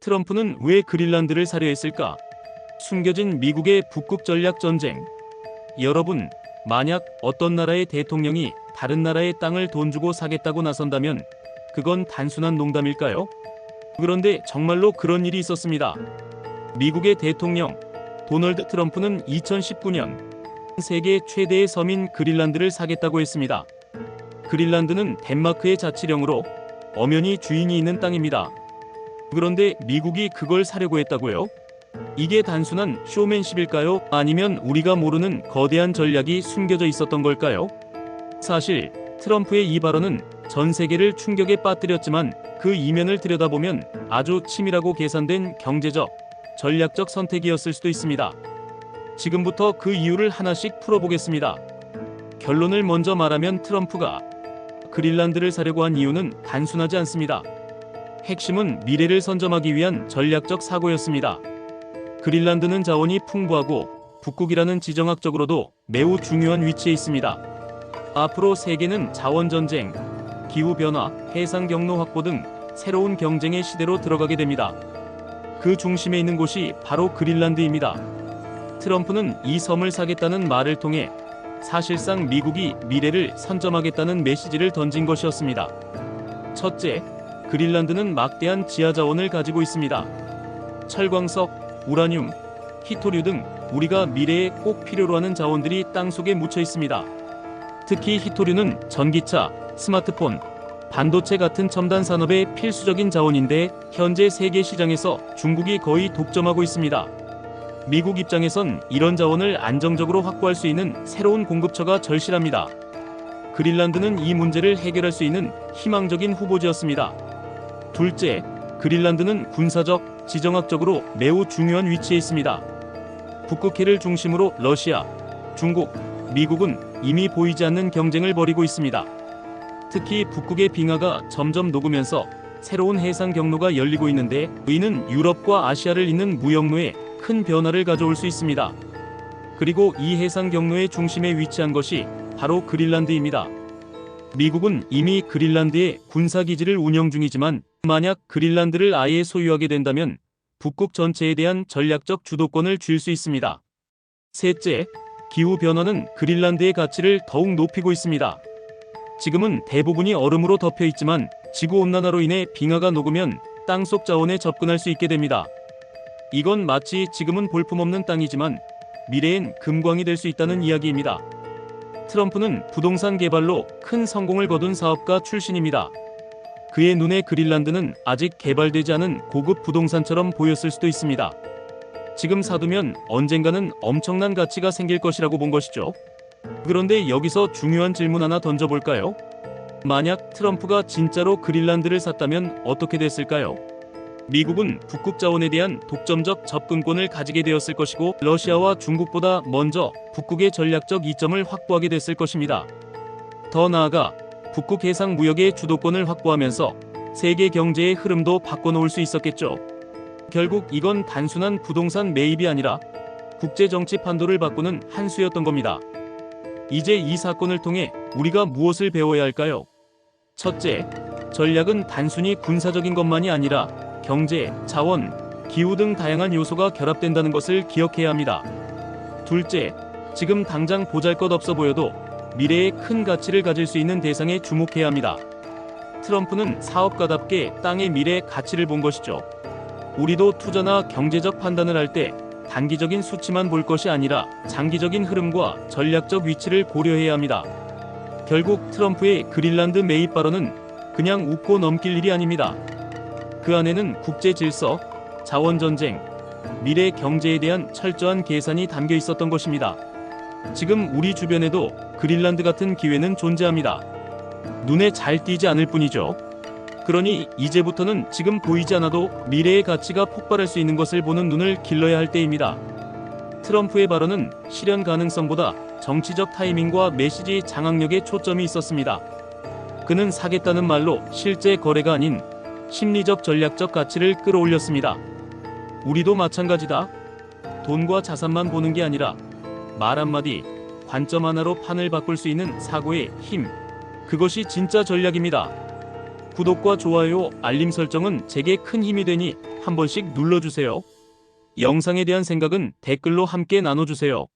트럼프는 왜 그린란드를 사려 했을까? 숨겨진 미국의 북극 전략 전쟁. 여러분, 만약 어떤 나라의 대통령이 다른 나라의 땅을 돈 주고 사겠다고 나선다면 그건 단순한 농담일까요? 그런데 정말로 그런 일이 있었습니다. 미국의 대통령 도널드 트럼프는 2019년 세계 최대의 섬인 그린란드를 사겠다고 했습니다. 그린란드는 덴마크의 자치령으로 엄연히 주인이 있는 땅입니다. 그런데 미국이 그걸 사려고 했다고요? 이게 단순한 쇼맨십일까요? 아니면 우리가 모르는 거대한 전략이 숨겨져 있었던 걸까요? 사실 트럼프의 이 발언은 전 세계를 충격에 빠뜨렸지만 그 이면을 들여다보면 아주 치밀하고 계산된 경제적, 전략적 선택이었을 수도 있습니다. 지금부터 그 이유를 하나씩 풀어보겠습니다. 결론을 먼저 말하면 트럼프가 그린란드를 사려고 한 이유는 단순하지 않습니다. 핵심은 미래를 선점하기 위한 전략적 사고였습니다. 그린란드는 자원이 풍부하고 북극이라는 지정학적으로도 매우 중요한 위치에 있습니다. 앞으로 세계는 자원전쟁, 기후변화, 해상 경로 확보 등 새로운 경쟁의 시대로 들어가게 됩니다. 그 중심에 있는 곳이 바로 그린란드입니다. 트럼프는 이 섬을 사겠다는 말을 통해 사실상 미국이 미래를 선점하겠다는 메시지를 던진 것이었습니다. 첫째, 그린란드는 막대한 지하자원을 가지고 있습니다. 철광석, 우라늄, 히토류 등 우리가 미래에 꼭 필요로 하는 자원들이 땅속에 묻혀 있습니다. 특히 히토류는 전기차, 스마트폰, 반도체 같은 첨단 산업의 필수적인 자원인데 현재 세계 시장에서 중국이 거의 독점하고 있습니다. 미국 입장에선 이런 자원을 안정적으로 확보할 수 있는 새로운 공급처가 절실합니다. 그린란드는 이 문제를 해결할 수 있는 희망적인 후보지였습니다. 둘째, 그린란드는 군사적, 지정학적으로 매우 중요한 위치에 있습니다. 북극해를 중심으로 러시아, 중국, 미국은 이미 보이지 않는 경쟁을 벌이고 있습니다. 특히 북극의 빙하가 점점 녹으면서 새로운 해상 경로가 열리고 있는데 이는 유럽과 아시아를 잇는 무역로에 큰 변화를 가져올 수 있습니다. 그리고 이 해상 경로의 중심에 위치한 것이 바로 그린란드입니다. 미국은 이미 그린란드에 군사기지를 운영 중이지만 만약 그린란드를 아예 소유하게 된다면 북극 전체에 대한 전략적 주도권을 쥘 수 있습니다. 셋째, 기후변화는 그린란드의 가치를 더욱 높이고 있습니다. 지금은 대부분이 얼음으로 덮여 있지만 지구온난화로 인해 빙하가 녹으면 땅속 자원에 접근할 수 있게 됩니다. 이건 마치 지금은 볼품없는 땅이지만 미래엔 금광이 될 수 있다는 이야기입니다. 트럼프는 부동산 개발로 큰 성공을 거둔 사업가 출신입니다. 그의 눈에 그린란드는 아직 개발되지 않은 고급 부동산처럼 보였을 수도 있습니다. 지금 사두면 언젠가는 엄청난 가치가 생길 것이라고 본 것이죠. 그런데 여기서 중요한 질문 하나 던져볼까요? 만약 트럼프가 진짜로 그린란드를 샀다면 어떻게 됐을까요? 미국은 북극 자원에 대한 독점적 접근권을 가지게 되었을 것이고 러시아와 중국보다 먼저 북극의 전략적 이점을 확보하게 됐을 것입니다. 더 나아가 북극 해상 무역의 주도권을 확보하면서 세계 경제의 흐름도 바꿔놓을 수 있었겠죠. 결국 이건 단순한 부동산 매입이 아니라 국제정치 판도를 바꾸는 한 수였던 겁니다. 이제 이 사건을 통해 우리가 무엇을 배워야 할까요? 첫째, 전략은 단순히 군사적인 것만이 아니라 경제, 자원, 기후 등 다양한 요소가 결합된다는 것을 기억해야 합니다. 둘째, 지금 당장 보잘것없어 보여도 미래에 큰 가치를 가질 수 있는 대상에 주목해야 합니다. 트럼프는 사업가답게 땅의 미래 가치를 본 것이죠. 우리도 투자나 경제적 판단을 할 때 단기적인 수치만 볼 것이 아니라 장기적인 흐름과 전략적 위치를 고려해야 합니다. 결국 트럼프의 그린란드 매입 발언은 그냥 웃고 넘길 일이 아닙니다. 그 안에는 국제 질서, 자원 전쟁, 미래 경제에 대한 철저한 계산이 담겨 있었던 것입니다. 지금 우리 주변에도 그린란드 같은 기회는 존재합니다. 눈에 잘 띄지 않을 뿐이죠. 그러니 이제부터는 지금 보이지 않아도 미래의 가치가 폭발할 수 있는 것을 보는 눈을 길러야 할 때입니다. 트럼프의 발언은 실현 가능성보다 정치적 타이밍과 메시지 장악력에 초점이 있었습니다. 그는 사겠다는 말로 실제 거래가 아닌 심리적 전략적 가치를 끌어올렸습니다. 우리도 마찬가지다. 돈과 자산만 보는 게 아니라 말 한마디, 관점 하나로 판을 바꿀 수 있는 사고의 힘. 그것이 진짜 전략입니다. 구독과 좋아요, 알림 설정은 제게 큰 힘이 되니 한 번씩 눌러주세요. 영상에 대한 생각은 댓글로 함께 나눠주세요.